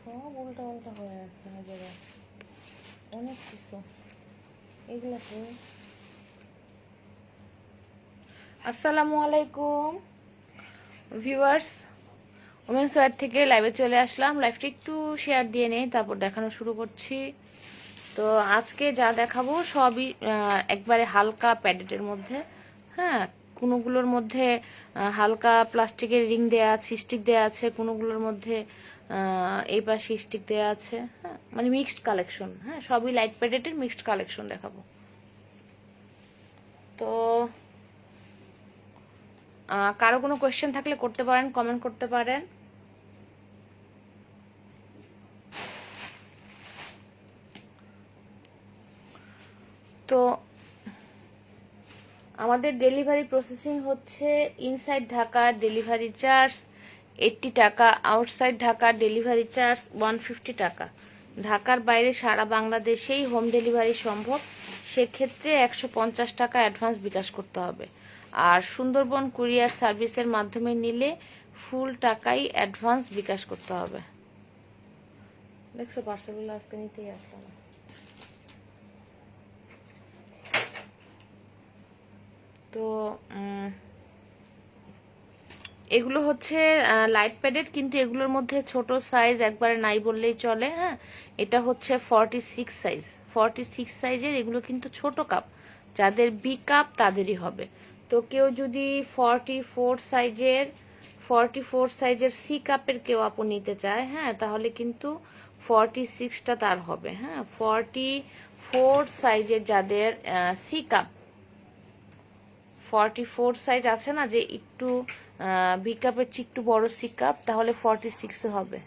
সব উল্টা উল্টা হয়ে আসছে না জায়গায় অনেক কিছু এগুলো তো। আসসালামু আলাইকুম ভিউয়ার্স, ওমেন্স ওয়্যার থেকে লাইভে চলে আসলাম। লাইভটা একটু শেয়ার দিয়ে নেই, তারপর দেখানো শুরু করছি। তো আজকে যা দেখাবো সবই একবারে হালকা প্যাডেটের মধ্যে। হ্যাঁ, কোনোগুলোর মধ্যে হালকা প্লাস্টিকের রিং দেয়া আছে, স্টিক দেয়া আছে, কোনোগুলোর মধ্যে এই পাশে স্টিক দেয়া আছে। হ্যাঁ, মানে মিক্সড কালেকশন। হ্যাঁ, সবই লাইট প্যাডেটের মিক্সড কালেকশন দেখাবো। তো কারো কোনো কোয়েশ্চেন থাকলে করতে পারেন, কমেন্ট করতে পারেন। তো আমাদের ডেলিভারি প্রসেসিং হচ্ছে ইনসাইড ঢাকা ডেলিভারি চার্জ 80 টাকা, আউটসাইড ঢাকা ডেলিভারি চার্জ 150 টাকা। ঢাকার বাইরে সারা বাংলাদেশেই হোম ডেলিভারি সম্ভব, সেক্ষেত্রে 150 টাকা অ্যাডভান্স বিকাশ করতে হবে। আর সুন্দরবন কুরিয়ার সার্ভিসের মাধ্যমে নিলে ফুল টাকাই অ্যাডভান্স বিকাশ করতে হবে। দেখছো পার্সেলগুলো আজকে নিতেই আসলো না। তো এগুলো হচ্ছে লাইট প্যাডেড, কিন্তু এগুলোর মধ্যে ছোট সাইজ একবারে নাই বললেই চলে। হ্যাঁ, এটা হচ্ছে 46 সাইজ। 46 সাইজের এগুলো কিন্তু ছোট কাপ, যাদের বি কাপ তাদেরই হবে। তো কেউ যদি 44 সাইজের সি কাপের কেউ আপু নিতে চায়, হ্যাঁ, তাহলে কিন্তু 46টা তার হবে। হ্যাঁ, 44 সাইজের যাদের সি কাপ, 44 সাইজ আছে না, যে একটু বি কাপের চেয়ে একটু বড় সি কাপ, তাহলে 46 হবে।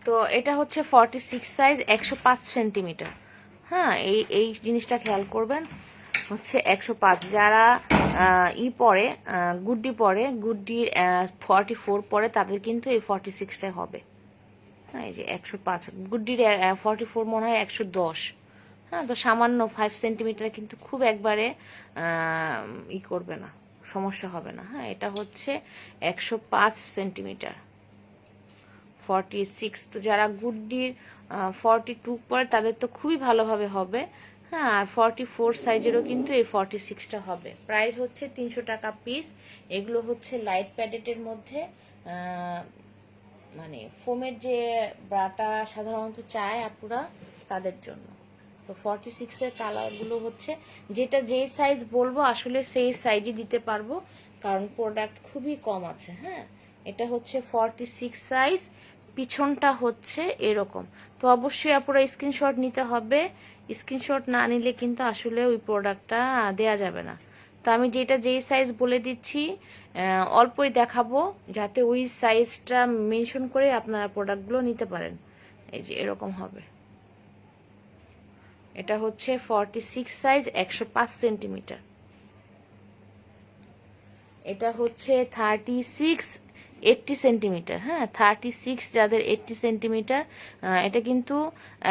তো এটা হচ্ছে 46 সাইজ, 105 সেন্টিমিটার। হ্যাঁ, এই এই জিনিসটা খেয়াল করবেন, হচ্ছে 105। যারা পরে গুড্ডি পরে, গুড্ডির 44 পরে, তাদের কিন্তু এই 46টাই হবে। হ্যাঁ, এই যে 105, গুড্ডির 44 মনে হয় 110। হ্যাঁ, তো সামান্য 5 সেন্টিমিটার, কিন্তু খুব একবারে করবে না, সমস্যা হবে না। হ্যাঁ, এটা হচ্ছে 105 সেন্টিমিটার, 46। তো যারা গুড্ডির 42 পরে, তাদের তো খুবই ভালোভাবে হবে। হ্যাঁ, আর 44 সাইজেরও কিন্তু এই 46টা হবে। প্রাইস হচ্ছে 300 টাকা পিস। এগুলো হচ্ছে লাইট প্যাডেটের মধ্যে, মানে ফোমের যে ব্রাটা সাধারণত চায় আপুরা, তাদের জন্য। তো 46-এর কালারগুলো হচ্ছে, যেটা যেই সাইজ বলবো আসলে সেই সাইজই দিতে পারবো, কারণ প্রোডাক্ট খুবই কম আছে। হ্যাঁ, এটা হচ্ছে 46 সাইজ, পিছনটা হচ্ছে এরকম। তো অবশ্যই আপুরা স্ক্রিনশট নিতে হবে, স্ক্রিনশট না নিলে কিন্তু আসলে ওই প্রোডাক্টটা দেয়া যাবে না। তো আমি যেই সাইজ বলে দিচ্ছি, অল্পই দেখাবো, যাতে ওই সাইজটা মেনশন করে আপনারা প্রোডাক্টগুলো নিতে পারেন। এই যে এরকম হবে। এটা হচ্ছে 46 সাইজ, 105 সেন্টিমিটার। এটা হচ্ছে 36 80 সেন্টিমিটার। হ্যাঁ, 36 যাদের 80 সেন্টিমিটার, এটা কিন্তু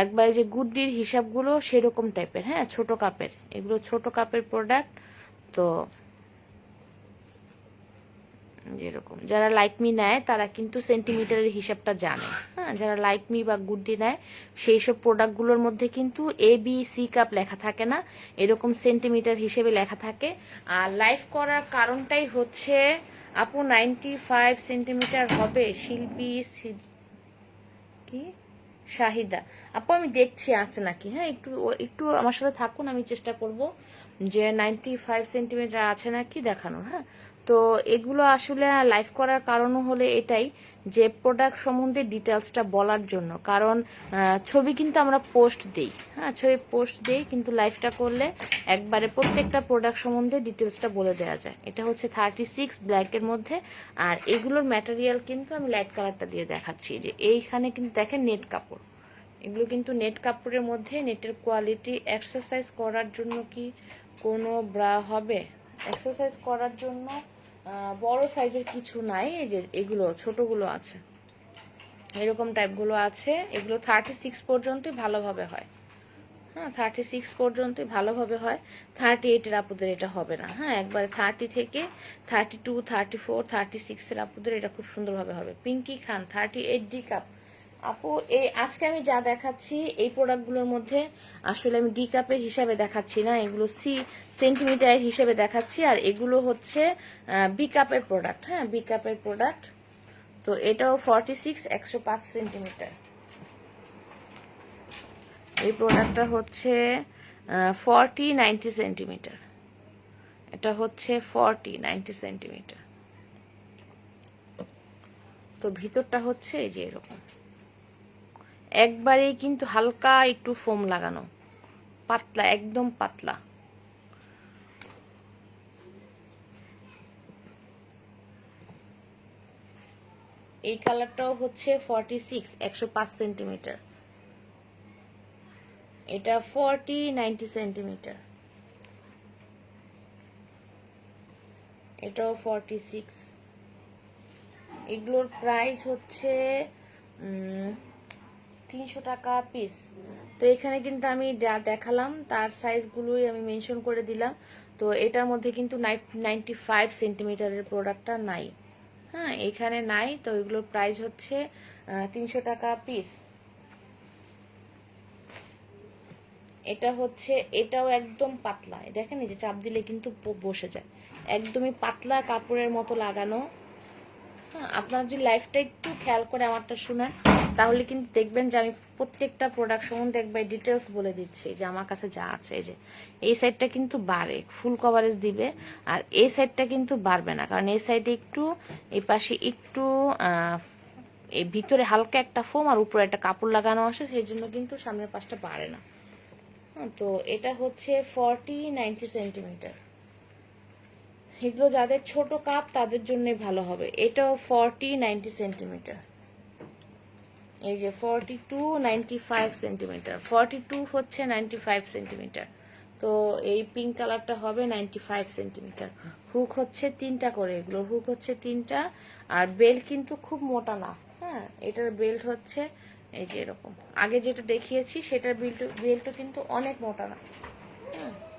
একবার যে গুড্ডির হিসাবগুলো সেরকম টাইপের। হ্যাঁ, ছোট কাপের, এগুলো ছোট কাপের প্রোডাক্ট। তো যেরকম যারা লাইক মি নেয়, তারা কিন্তু সেন্টিমিটারের হিসাবটা জানে। হ্যাঁ, যারা লাইক মি বা গুড্ডি নেয়, সেই সব প্রোডাক্টগুলোর মধ্যে কিন্তু ABC কাপ লেখা থাকে না, এরকম সেন্টিমিটার হিসেবে লেখা থাকে। আর লাইভ করার কারণটাই হচ্ছে, আপু 95 সেন্টিমিটার হবে শিল্পী কি শাহিদা আপু, আমি দেখছি আছে নাকি। হ্যাঁ, একটু একটু আমার সাথে থাকুন, আমি চেষ্টা করব যে 95 সেন্টিমিটার আছে নাকি দেখানোর। হ্যাঁ, তো এগুলো আসলে লাইভ করার কারণও হলে এটাই, যে প্রোডাক্ট সম্বন্ধে ডিটেলসটা বলার জন্য। কারণ ছবি কিন্তু আমরা পোস্ট দেই, হ্যাঁ, ছবি পোস্ট দেই, কিন্তু লাইভটা করলে একবারে প্রত্যেকটা প্রোডাক্ট সম্বন্ধে ডিটেলসটা বলে দেওয়া যায়। এটা হচ্ছে 36 ব্ল্যাকের মধ্যে। আর এগুলোর ম্যাটেরিয়াল কিন্তু আমি লাইট কালারটা দিয়ে দেখাচ্ছি, যে এইখানে কিন্তু দেখেন নেট কাপড়, এগুলো কিন্তু নেট কাপড়ের মধ্যে। নেটের কোয়ালিটি। এক্সারসাইজ করার জন্য কি কোনো ব্রা হবে? এক্সারসাইজ করার জন্য বড় সাইজের কিছু নাই, এই যে এগুলো ছোটগুলো আছে, এরকম টাইপগুলো আছে। এগুলো 36 পর্যন্তই ভালোভাবে হয়। হ্যাঁ 36 পর্যন্তই ভালোভাবে হয়, 38-এর আপুদের এটা হবে না। হ্যাঁ একবারে 30 থেকে 32, 34, 36-এর আপুদের এটা খুব সুন্দরভাবে হবে। পিঙ্কি খান 38D কাপ আপু, এই আজকে আমি যা দেখাচ্ছি এই প্রোডাক্টগুলোর মধ্যে আসলে আমি ডি কাপের হিসাবে দেখাচ্ছি না, এগুলো সেন্টিমিটারের হিসেবে দেখাচ্ছি, আর এগুলো হচ্ছে বি কাপের প্রোডাক্ট। হ্যাঁ বি কাপের প্রোডাক্ট। তো এটাও 46, 105 সেন্টিমিটার। এই প্রোডাক্টটা হচ্ছে 40, 90 সেন্টিমিটার। এটা হচ্ছে 40, 90 সেন্টিমিটার। তো ভিতরটা হচ্ছে এই যে এরকম, একবারেই কিন্তু হালকা একটু ফোম লাগানো, পাতলা, একদম পাতলা। এই কালারটাও হচ্ছে 46, 105 সেন্টিমিটার। এটা 40, 90 সেন্টিমিটার। এটাও 46। এগুলোর প্রাইস হচ্ছে 300 টাকা পিস। তো এখানে কিন্তু আমি যা দেখালাম তার সাইজগুলোই আমি মেনশন করে দিলাম। তো এটার মধ্যে কিন্তু 95 সেন্টিমিটারের প্রোডাক্টটা নাই। হ্যাঁ এখানে নাই। তো এগুলোর প্রাইস হচ্ছে 300 টাকা পিস। এটা হচ্ছে, এটাও একদম পাতলা, দেখেন এই যে চাপ দিলে কিন্তু বসে যায়, একদমই পাতলা কাপড়ের মতো লাগানো। হ্যাঁ আপনার যদি লাইফটা একটু খেয়াল করে আমারটা শুনেন তাহলে কিন্তু দেখবেন যে আমি প্রত্যেকটা প্রোডাক্ট সম্বন্ধে একবার ডিটেলস বলে দিচ্ছি যে আমার কাছে যা আছে। এই যে এই সাইডটা কিন্তু বাড়ে, ফুল কভারেজ দিবে, আর এই সাইডটা কিন্তু বাড়বে না, কারণ এই সাইডে একটু, এই পাশে একটু এই ভিতরে হালকা একটা ফোম আর উপরে একটা কাপড় লাগানো আসে, সেই জন্য কিন্তু সামনের পাশটা বাড়ে না। তো এটা হচ্ছে 40, 90 সেন্টিমিটার। এগুলো যাদের ছোট কাপ তাদের জন্য ভালো হবে। এটাও 40, 90 সেন্টিমিটার। এই যে 42, 95 সেন্টিমিটার। 42 হচ্ছে 95 সেন্টিমিটার। তো এই পিঙ্ক কালারটা হবে 95 সেন্টিমিটার। হুক হচ্ছে 3টা করে, এগুলো হুক হচ্ছে 3টা, আর বেল্ট কিন্তু খুব মোটা না। হ্যাঁ এটার বেল্ট হচ্ছে এই যে এরকম, আগে যেটা দেখিয়েছি সেটার বেল্টও কিন্তু অনেক মোটা না।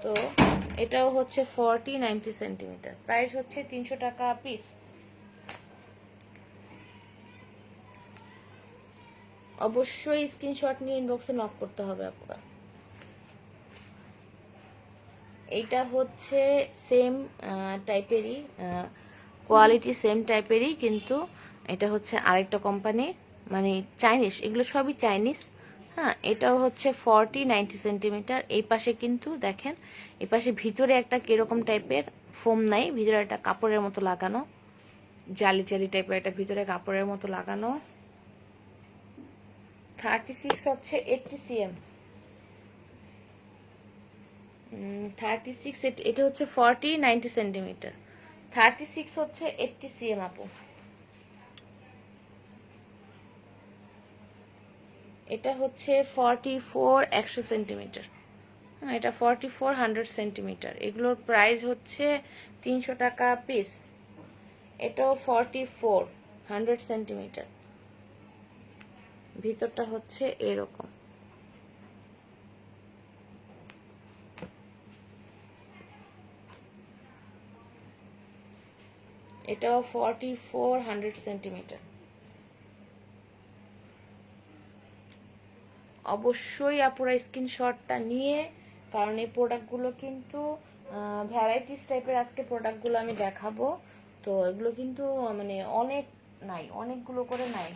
তো এটাও হচ্ছে 40, 90 সেন্টিমিটার। প্রাইস হচ্ছে 300 টাকা পিস। অবশ্যই স্ক্রিনশট নিয়ে ইনবক্সে নক করতে হবে আপনারা। এইটা হচ্ছে সেম টাইপেরই কোয়ালিটি, সেম টাইপেরই, কিন্তু এটা হচ্ছে আরেকটা কোম্পানি, মানে চাইনিজ, এগুলো সবই চাইনিজ। হ্যাঁ এটাও হচ্ছে 40, 90 সেন্টিমিটার। এই পাশে কিন্তু দেখেন, এই পাশে ভিতরে একটা কিরকম টাইপের ফোম নাই, ভিতরে একটা কাপড়ের মতো লাগানো, জালি জালি টাইপের একটা ভিতরে কাপড়ের মতো লাগানো। 36 হচ্ছে 80 cm। 36 এটা হচ্ছে 40, 90 সেন্টিমিটার। 36 হচ্ছে 80 cm আপু। এটা হচ্ছে 44, 100 সেন্টিমিটার। হ্যাঁ এটা 44, 100 সেন্টিমিটার। এগুলোর প্রাইস হচ্ছে 300 টাকা পিস। এটাও 44, 100 সেন্টিমিটার। ভিতরটা হচ্ছে এরকম। এটাও 44, 100 সেন্টিমিটার। অবশ্যই আপুরা স্ক্রিনশটটা নিয়ে, কারণ এই প্রোডাক্টগুলো কিন্তু ভ্যারাইটিস টাইপের আজকে প্রোডাক্টগুলো আমি দেখাবো। তো এগুলো কিন্তু মানে অনেক নাই, অনেকগুলো করে নাই।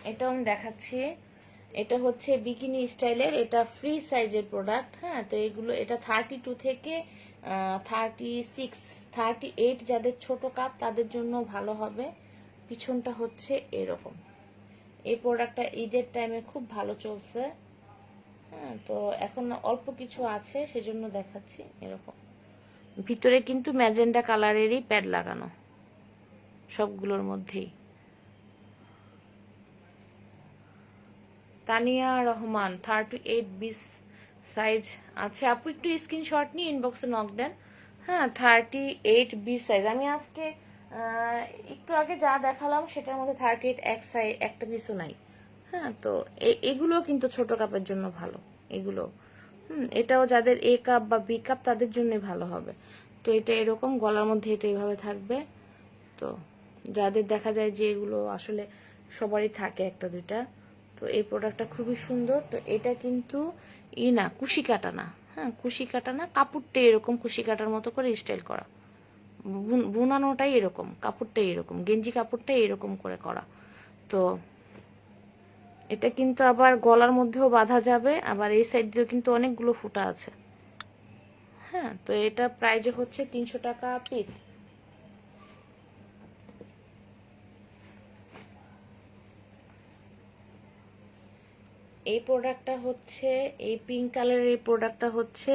এটাও আমি দেখাচ্ছি। এটা হচ্ছে বিকিনি স্টাইলের, এটা ফ্রি সাইজের প্রোডাক্ট। হ্যাঁ তো এগুলো, এটা 32 থেকে 36, 38 যাদের ছোট কাপ তাদের জন্য ভালো হবে। পিছনটা হচ্ছে এরকম। এই প্রোডাক্টটা ঈদের টাইমে খুব ভালো চলছে। হ্যাঁ তো এখন অল্প কিছু আছে সেজন্য দেখাচ্ছি। এরকম ভিতরে কিন্তু ম্যাজেন্ডা কালারেরই প্যাড লাগানো সবগুলোর মধ্যেই। তানিয়া রহমান 38 বিস সাইজ আছে আপু, একটু স্ক্রিনশট নিয়ে ইনবক্সে নক দেন। হ্যাঁ 38 বিস সাইজ। আমি আজকে একটু আগে যা দেখালাম সেটার মধ্যে 38 এক সাইজ একটা পিসও নাই। হ্যাঁ, তো এগুলো কিন্তু ছোট কাপের জন্য ভালো এগুলো। এটাও যাদের এ কাপ বা বি কাপ তাদের জন্য ভালো হবে। তো এটা এরকম গলার মধ্যে এটা এইভাবে থাকবে। তো যাদের দেখা যায় যে এগুলো আসলে সবারই থাকে একটা দুইটা, তো এই প্রোডাক্টটা খুবই সুন্দর। তো এটা কিন্তু না কুশি কাটা না, হ্যাঁ কুশি কাটা না, কাপড়টা এরকম কুশি কাটার মতো করে স্টাইল করা, বুনানোটাই এরকম, কাপড়টাই এরকম, গেঞ্জি কাপড়টাই এরকম করে করা। তো এটা কিন্তু আবার গলার মধ্যেও বাঁধা যাবে, আবার এই সাইড দিয়েও কিন্তু অনেকগুলো ফুটা আছে। হ্যাঁ, তো এটা প্রাইস হচ্ছে 300 টাকা পিস। এই প্রোডাক্টটা হচ্ছে, এই পিঙ্ক কালারের এই প্রোডাক্টটা হচ্ছে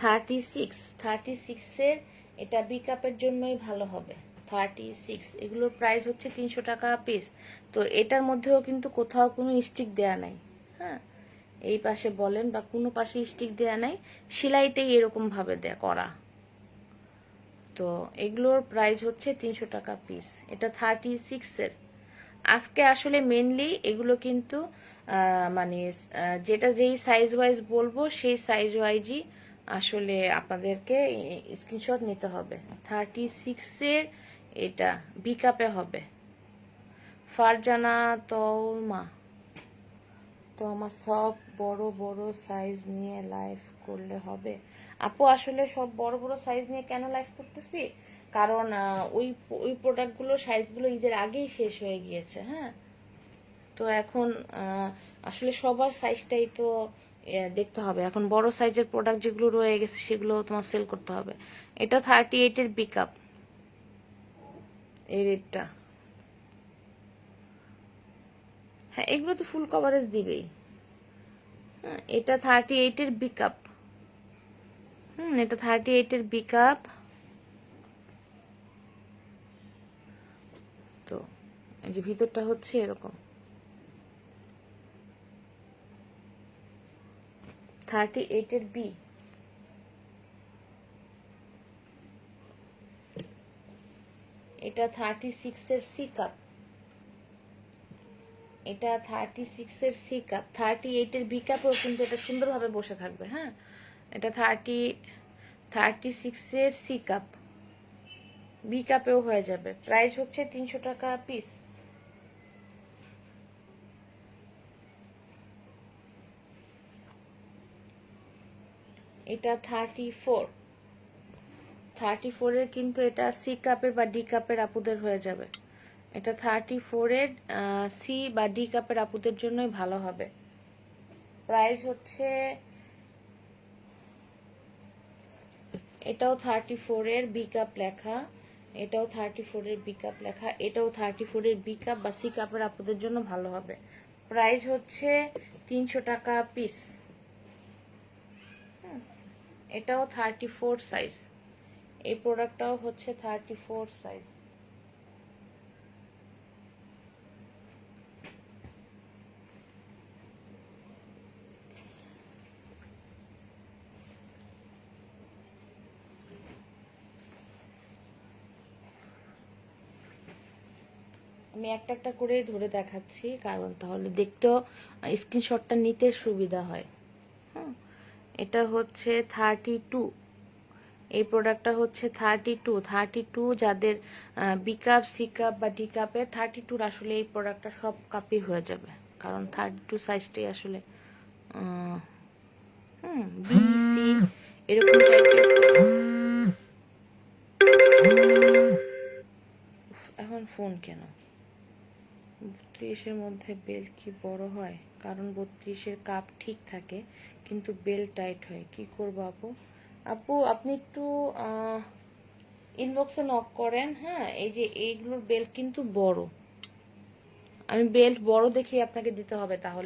36 এর, এটা বি কাপের জন্যই ভালো হবে। 36, এগুলোর প্রাইস হচ্ছে 300 টাকা পিস। তো এটার মধ্যেও কিন্তু কোথাও কোনো স্টিক দেয়া নাই। হ্যাঁ, এই পাশে বলেন বা কোনো পাশে স্টিক দেয়া নাই, সেলাইটাই এরকম ভাবে দেয়া করা। তো এগুলোর প্রাইস হচ্ছে 300 টাকা পিস। এটা 36 এর। আজকে আসলে মেনলি এগুলো কিন্তু মানে যেটা যেই সাইজ ওয়াইজ বলবো সেই সাইজ ওয়াইজই আসলে আপনাদেরকে স্ক্রিনশট নিতে হবে। 36 এর এটা বি কাপে হবে। ফারজানা তৌমা, তো আমার সব বড় বড় সাইজ নিয়ে লাইভ করলে হবে? আপু আসলে সব বড় বড় সাইজ নিয়ে কেন লাইভ করতেছি, কারণ ওই ওই প্রোডাক্টগুলো সাইজগুলো ঈদের আগেই শেষ হয়ে গিয়েছে। হ্যাঁ, তো এখন আসলে সবার সাইজটাই তো দেখতে হবে। এখন বড় সাইজের প্রোডাক্ট যেগুলো রয়ে গেছে সেগুলো তোমার সেল করতে হবে। এটা 38 এর পিকআপ, এই রেটটা। হ্যাঁ, এগুলো তো ফুল কভারেজ দিবেই। হ্যাঁ, এটা 38 এর পিকআপ। এটা 38 এর পিকআপ। তো এই যে ভিতরটা হচ্ছে এরকম, 38 এর বি। এটা 36 এর সি কাপ। এটা 36 এর সি কাপ। 38 এর বি কাপও কিন্তু এটা সুন্দরভাবে বসে থাকবে। হ্যাঁ, এটা 36 এর সি কাপ, বি কাপেও হয়ে যাবে। প্রাইস হচ্ছে 300 টাকা পিস। এটা 34 এর, কিন্তু এটা সি কাপের বা ডি কাপের আপুদের হয়ে যাবে। এটা 34 এর সি বা ডি কাপের আপুদের জন্যই ভালো হবে। প্রাইস হচ্ছে, এটাও 34 এর বি কাপ লেখা, এটাও 34 এর বি কাপ লেখা, এটাও 34 এর বি কাপ বা সি কাপের আপুদের জন্য ভালো হবে। প্রাইস হচ্ছে 300 টাকা পিস। এটাও 34 সাইজ, এই প্রোডাক্টটাও হচ্ছে 34 সাইজ। আমি একটা একটা করে ধরে দেখাচ্ছি, কারণ তাহলে দেখতেও স্ক্রিনশটটা নিতে সুবিধা হয়। হ্যাঁ, এটা হচ্ছে 32, এই প্রোডাক্টটা হচ্ছে 32 যাদের বি কাপ সি কাপ বা ডি কাপের 32 আসলে এই প্রোডাক্টটা সব কাপই হয়ে যাবে, কারণ 32 সাইজটাই আসলে বি সি এরকম টাইপের। এখন ফোন কেন? 32-এর মধ্যে বেল্ট কি বড় হয়? কারণ 32-এর কাপ ঠিক থাকে কিন্তু বেল্ট টাইট হয়, কি করবো আপু? আপু আপনি একটু ইনবক্সে নক করেন। হ্যাঁ, এই যে এইগুলোর বেল্ট কিন্তু বড়, আমি বেল্ট বড় দেখে আপনাকে দিতে হবে তাহলে।